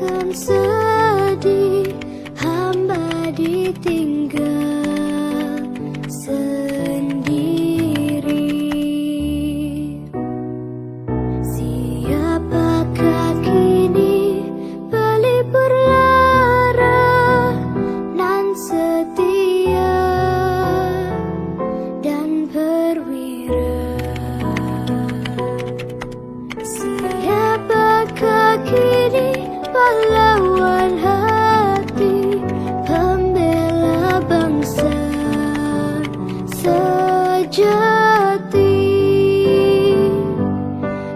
akan sedih, hamba ditinggal sendiri. Siapakah kini pelipur lara nan setia dan perwira? Siapakah kini pahlawan hati, pembela bangsa sejati?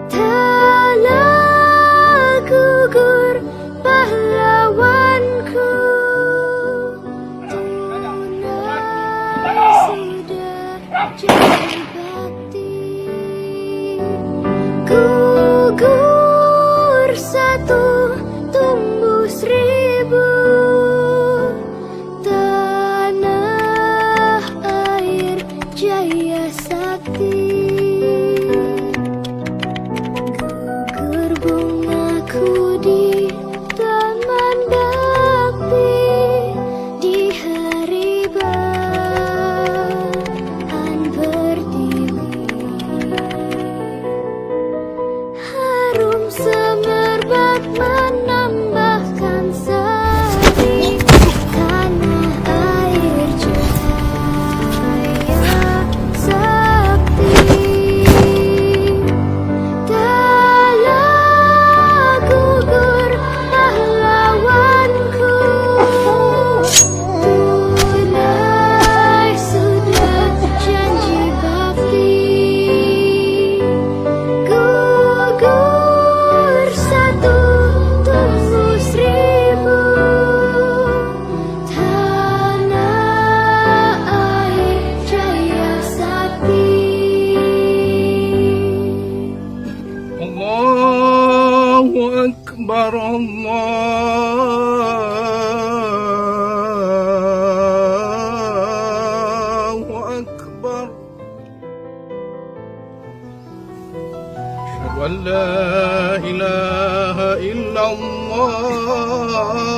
Telah gugur pahlawanku, tunai sudah jadi bakti. Gugur satu, tumbuh seribu, tanah air jaya sakti. Gugur bungaku di taman bakti, di hari baan pertiwi. Harum semerbak menambahkan sari, tanah air jaya sakti. Telah gugur pahlawanku, tunai sudah janji bakti. Gugur satu, tumbuh seribu, tanah air jaya sakti. Allahu Akbar, Allahu Akbar. Asyhadu an la ilaha illallah